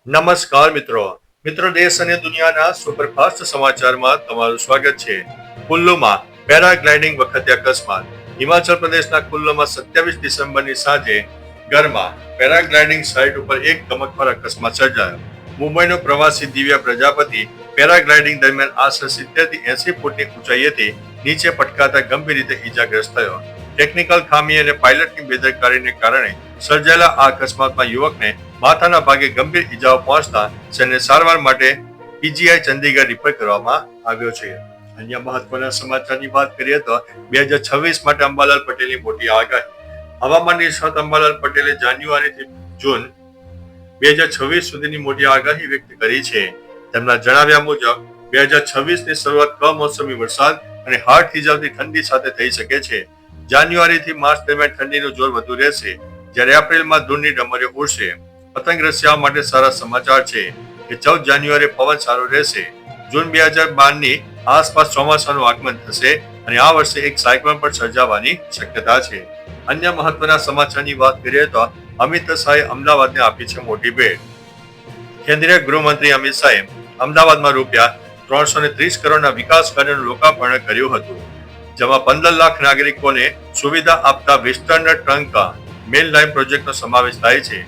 નમસ્કાર મિત્રો દેશ અને દુનિયાના સુપરફાસ્ટ સમાચારમાં તમારું સ્વાગત છે. કુલ્લુમાં પેરાગ્લાઇડિંગ વખતે અકસ્માત. હિમાચલ પ્રદેશના કુલ્લુમાં 27 ડિસેમ્બરની સાંજે ગરમાં પેરાગ્લાઇડિંગ સાઇટ ઉપર એક ગમખ્વાર અકસ્માત સર્જાયો. મુંબઈનો પ્રવાસી દિવ્યા પ્રજાપતિ પેરાગ્લાઇડિંગ દરમિયાન આશરે 70 થી 80 ફૂટની ઊંચાઈએથી નીચે પટકાતા ગંભીર રીતે ઈજાગ્રસ્ત થયો. ટેકનિકલ ખામી અને પાયલટની બેદરકારીને કારણે સર્જાયેલા આ અકસ્માતમાં યુવકને માથાના ભાગે ગંભીર ઈજાઓ પહોંચતા તેને સારવાર માટે પીજીઆઈ ચંદીગઢ રિફર કરવામાં આવ્યો છે. અન્ય મહત્વના સમાચારની વાત કરીએ તો 2026 માટે અંબાલાલ પટેલની મોટી આગાહી. હવામાન નિષ્ણાત અંબાલાલ પટેલે જાન્યુઆરીથી જૂન 2026 સુધીની મોટી આગાહી વ્યક્ત કરી છે. તેમના જણાવ્યા મુજબ 2026 ની શરૂઆત કમોસમી વરસાદ અને હાડ થીજાવતી ઠંડી સાથે થઈ શકે છે. જાન્યુઆરીથી માર્ચ દરમિયાન ઠંડીનું જોર વધુ રહેશે, જ્યારે એપ્રિલમાં ધૂળની ડમરીઓ ઉડશે. પતંગ રસિયાઓ માટે સારા સમાચાર છે કે 14 જાન્યુઆરી પવન સારો રહેશે. જૂન 2012 ની આસપાસ ચોમાસાનું આગમન થશે અને આ વર્ષે એક સાયક્લોન પણ સર્જાવાની શક્યતા છે. અન્ય મહત્વના સમાચારની વાત કરીએ તો અમિત શાહે અમદાવાદને આપી છે મોટી ભેટ. કેન્દ્રીય ગૃહમંત્રી અમિત શાહે અમદાવાદમાં રૂપિયા 330 કરોડના વિકાસ કાર્યનું લોકાર્પણ કર્યું હતું, જેમાં 15 લાખ નાગરિકોને સુવિધા આપતા વેસ્ટર્ન ટ્રંક મેઇન લાઇન પ્રોજેક્ટનો સમાવેશ થાય છે.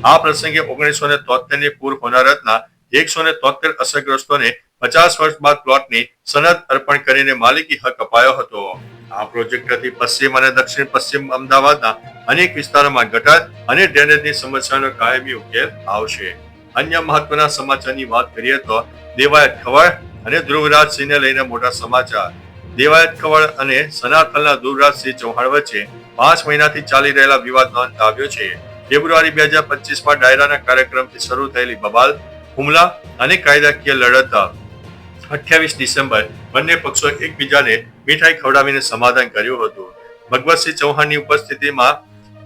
આ પ્રસંગે 1973 ની પૂર હોનારતના 173 અસરગ્રસ્તોને 50 વર્ષ બાદ પ્લોટની સનદ અર્પણ કરીને માલિકી હક અપાયો હતો. આ પ્રોજેક્ટથી પશ્ચિમ અને દક્ષિણ પશ્ચિમ અમદાવાદના અનેક વિસ્તારોમાં ગટર અને ડ્રેનેજની સમસ્યાનો કાયમી ઉકેલ આવશે. અન્ય મહત્વના સમાચારની વાત કરીએ તો દેવાયત ખવડ અને ધ્રુવરાજસિંહને લઈને મોટા સમાચાર. દેવાયત ખવડ અને સનાતનના ધ્રુવરાજસિંહ ચૌહાણ વચ્ચે 5 મહિનાથી ચાલી રહેલા વિવાદનો અંત આવ્યો છે. ફેબ્રુઆરી 2025માં ડાયરાના કાર્યક્રમથી શરૂ થયેલી બબાલ, હુમલા અને કાયદાકીય લડત 28 ડિસેમ્બર બંને પક્ષો એકબીજાને મીઠાઈ ખવડાવીને સમાધાન કર્યું હતું. ભગવતસિંહ ચૌહાણની ઉપસ્થિતિમાં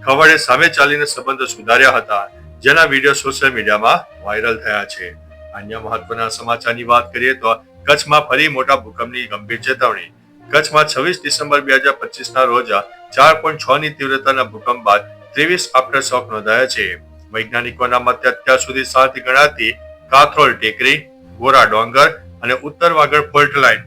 ખવડે સામે ચાલીને સંબંધો સુધાર્યા હતા, જેના વિડીયો સોશિયલ મીડિયામાં વાયરલ થયા છે. અન્ય મહત્વના સમાચારની વાત કરીએ તો કચ્છમાં ફરી મોટા ભૂકંપની ગંભીર ચેતવણી. કચ્છમાં 26 ડિસેમ્બર 2025ના રોજ 4.6 ની તીવ્રતાના ભૂકંપ બાદ 23 આફ્ટર શોક નોંધાયા છે. વૈજ્ઞાનિકોના મતે અત્યાર સુધી શાંત ગણાતી કાથરોલ ટેકરી, ગોરા ડોંગર અને ઉત્તર વાગડ ફોલ્ટ લાઇન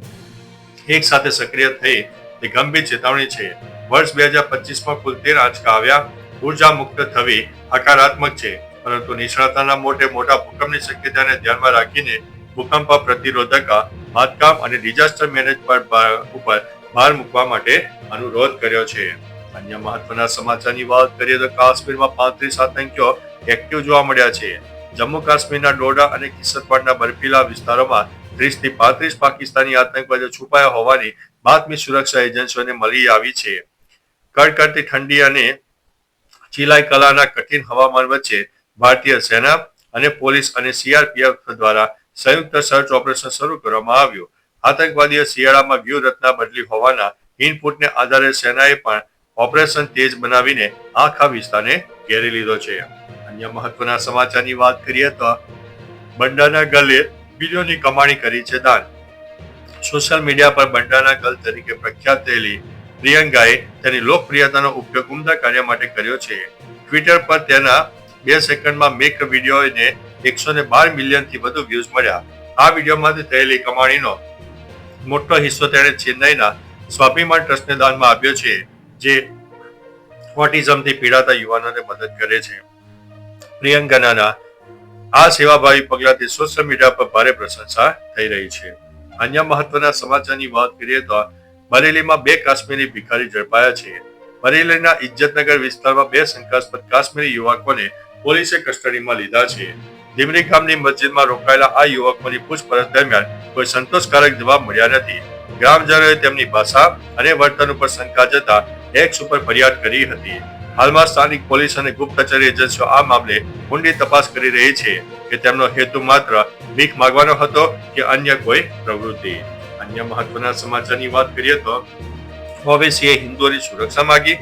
એક સાથે સક્રિય થઈ તે ગંભીર ચેતવણી છે. વર્ષ 2025માં કુલ 13 આંચકા આવ્યા. ઉર્જા મુક્ત થવી હકારાત્મક છે, પરંતુ નિષ્ણાતોના મોટા ભૂકંપની શક્યતાને ધ્યાનમાં રાખીને ભૂકંપ પ્રતિરોધક બાંધકામ અને ડિઝાસ્ટર મેનેજમેન્ટ ઉપર ભાર મૂકવા માટે અનુરોધ કર્યો છે. અન્ય મહત્વના સમાચારની વાત કરીએ તો કાશ્મીરમાં 35 આતંકીઓ એક્ટિવ જોવા મળ્યા છે. જમ્મુ કાશ્મીરના ડોડા અને કિશતવાડના બર્ફીલા વિસ્તારોમાં 30 થી 35 પાકિસ્તાની આતંકવાદીઓ છુપાયા હોવાની બાતમી સુરક્ષા એજન્સીઓને મળી આવી છે. કડકડતી ઠંડી અને ચિલાઈ કલાના કઠિન હવામાન વચ્ચે ભારતીય સેના અને પોલીસ અને સીઆરપીએફ દ્વારા સંયુક્ત સર્ચ ઓપરેશન શરૂ કરવામાં આવ્યું. આતંકવાદીઓ શિયાળામાં વ્યૂહરચના બદલી હોવાના ઇનપુટને આધારે સેનાએ પણ ઓપરેશન તેજ બનાવીને આખા વિસ્તારને ઘેરી લીધો છે. અન્ય મહત્વના સમાચારની વાત કરીએ તો બંડાના ગર્લે વિડીયોની કમાણી કરી છે દાન. સોશિયલ મીડિયા પર બંડાના ગર્લ તરીકે પ્રખ્યાત થયેલી પ્રિયંકાએ તેની લોકપ્રિયતાનો ઉપયોગ ઉમદા કાર્ય માટે કર્યો છે. ટ્વિટર પર તેના 2 સેકન્ડમાં મેક વિડીયોને 112 મિલિયનથી વધુ વ્યૂઝ મળ્યા. આ વિડીયોમાંથી થયેલી કમાણીનો મોટો હિસ્સો તેણે ચેન્નઈના સ્વાભિમાન ટ્રસ્ટને દાનમાં આપ્યો છે, જે ઓટિઝમથી પીડાતા યુવાનોને મદદ કરે છે. પ્રિયંકાના આ સેવાભાવી પગલાથી સોશિયલ મીડિયા પર ભારે પ્રશંસા થઈ રહી છે. અન્ય મહત્વના સમાચારની વાત કરીએ તો બરેલીમાં 2 કાશ્મીરી ભિખારી ઝડપાયા છે. બરેલીના ઇજ્જતનગર વિસ્તારમાં 2 શંકાસ્પદ કાશ્મીરી યુવકોને પોલીસે કસ્ટડીમાં લીધા છે. ધીમરી ગામની મસ્જિદમાં રોકાયેલા આ યુવકોની પૂછપરછ દરમિયાન કોઈ સંતોષકારક જવાબ મળ્યા નથી. ગ્રામજનોએ તેમની ભાષા અને વર્તન ઉપર શંકા જતા એક્સ ઉપર ફરિયાદ કરી હતી. હાલમાં સ્થાનિક પોલીસ અને ગુપ્તચર એજન્સીઓ આ મામલે ઊંડી તપાસ કરી રહી છે કે તેમનો હેતુ માત્ર ભીખ માંગવાનો હતો કે અન્ય કોઈ પ્રવૃત્તિ. અન્ય મહત્વના સમાચારની વાત કરીએ તો ઓવૈસીએ હિન્દુઓની સુરક્ષા માંગી.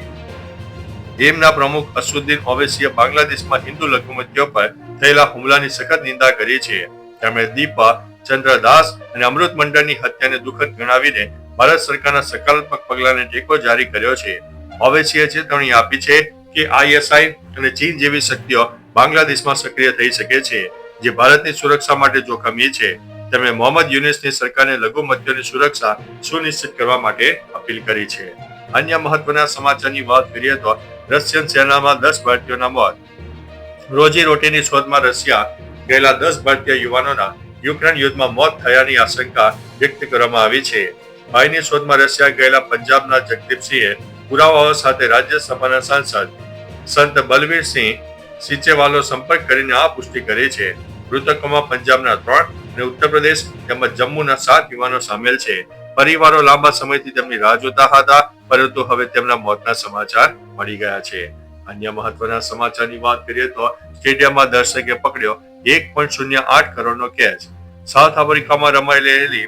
એમના પ્રમુખ અસદુદ્દીન ઓવૈસીએ બાંગ્લાદેશમાં હિન્દુ લઘુમતીઓ પર થયેલા હુમલાની સખત નિંદા કરી છે. તેમણે દીપા ચંદ્રદાસ અને અમૃત મંડળની હત્યાને દુઃખદ ગણાવીને ભારત સરકારના સકારાત્મક પગલાંને ટેકો જારી કર્યો છે. ઓવૈસીએ ચેતવણી આપી છે કે આઈએસઆઈ અને ચીન જેવી શક્તિઓ બાંગ્લાદેશમાં સક્રિય થઈ શકે છે. જે ભારતની સુરક્ષા માટે જોખમી છે. તેમણે મોહમ્મદ યુનુસની સરકારને લઘુમતીઓની સુરક્ષા સુનિશ્ચિત કરવા માટે અપીલ કરી છે. અન્ય મહત્વના સમાચારની વાત કરીએ તો રશિયન સેનામાં 10 ભારતીયોના મોત. રોજીરોટીની શોધમાં રશિયા ગયેલા 10 ભારતીય યુવાનોના યુક્રેન યુદ્ધમાં મોત થયાની આશંકા વ્યક્ત કરવામાં આવી છે. ભાઈની શોધમાં રશિયા ગયેલા પંજાબના જગદીપસિંહે પુરાવાઓ સાથે રાજ્યસભાના સાંસદ સંત બલવીરસિંહ સિંચેવાલનો સંપર્ક કરીને આ પુષ્ટિ કરી છે. મૃતકોમાં પંજાબના 3 અને ઉત્તર પ્રદેશ તેમજ જમ્મુના 7 યુવાનો સામેલ છે. પરિવારો લાંબા સમયથી તેમની રાહ જોતા હતા, પરંતુ હવે તેમના મોતના સમાચાર મળી ગયા છે. અન્ય મહત્વના સમાચારની વાત કરીએ તો સ્ટેડિયમમાં દર્શકે પકડ્યો 1.08 કરોડનો કેચ. સાઉથ આફ્રિકામાં રમાઈ રહેલી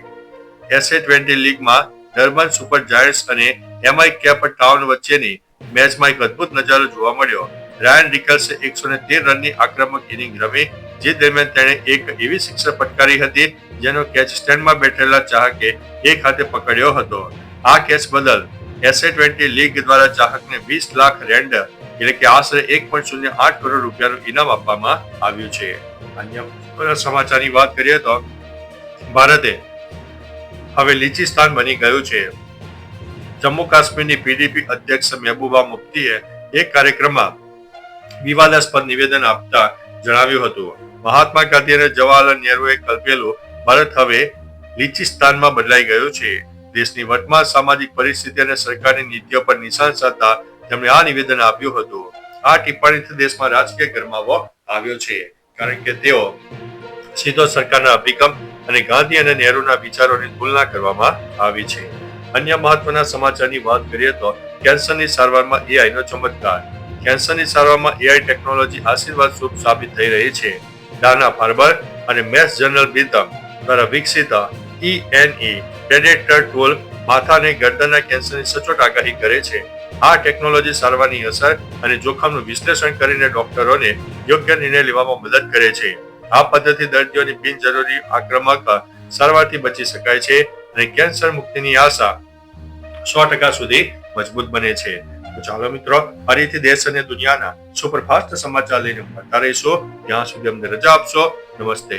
SA20 લીગમાં ડર્બન સુપર જાયન્ટ્સ અને MI કેપ ટાઉન વચ્ચેની મેચમાં એક અદભુત નજારો જોવા મળ્યો. રાયન રિકલ્સે 113 રનની આક્રમક ઇનિંગ રમી, જે દરમિયાન તેણે એક એવી સિક્સર ફટકારી હતી જેનો કેચ સ્ટેન્ડમાં બેઠેલા ચાહકે એક હાથે પકડ્યો હતો. આ કેચ બદલ SA20 લીગ દ્વારા ચાહકને 20 લાખ રેન્ડ એટલે કે આશરે 1.08 કરોડ રૂપિયાનું ઇનામ આપવામાં આવ્યું છે. અન્ય સમાચારની વાત કરીએ તો ભારતે હવે લીચિસ્તાન બની ગયું છે. જમ્મુ કાશ્મીરની PDP અધ્યક્ષ મહેબૂબા મુફ્તીએ એક કાર્યક્રમમાં વિવાદાસ્પદ નિવેદન આપતા જણાવ્યું હતું, મહાત્મા ગાંધી અને જવાહરલાલ નહેરુએ કલ્પેલું ભારત હવે લીચિસ્તાનમાં બદલાઈ ગયું છે. દેશની વર્તમાન સામાજિક પરિસ્થિતિ અને સરકારની નીતિઓ પર નિશાન સાધતા તેમણે આ નિવેદન આપ્યું હતું. આ ટિપ્પણીથી દેશમાં રાજકીય ગરમાવો આવ્યો છે, કારણ કે તેઓ સીધો સરકારના અભિગમ અને ગાંધી અને નહેરુના વિચારોની તુલના કરવામાં આવી છે. અન્ય મહત્વના સમાચારની વાત કરીએ તો કેન્સરની સારવારમાં AI નો ચમત્કાર. કેન્સરની સારવારમાં AI ટેકનોલોજી આશીર્વાદ સ્વરૂપ સાબિત થઈ રહી છે. ડાના ફાર્બર અને મેસ જનરલ બિધમ દ્વારા વિકસિત ENE પ્રેડિક્ટર ટૂલ માથા અને ગરદનના કેન્સરની સચોટ આગાહી કરે છે. આ ટેકનોલોજી સારવારની અસર અને જોખમનું વિશ્લેષણ કરીને ડોક્ટરોને યોગ્ય નિર્ણય લેવામાં મદદ કરે છે. આ પદ્ધતિ દર્દીઓની બિનજરૂરી આક્રમક સારવારથી બચી શકાય છે અને કેન્સર મુક્તિની આશા 100% સુધી મજબૂત બને છે. તો ચાલો મિત્રો, ફરીથી દેશ અને દુનિયાના સુપરફાસ્ટ સમાચાર લઈને મળતા રહીશું. ત્યાં સુધી અમને રજા આપશો. નમસ્તે.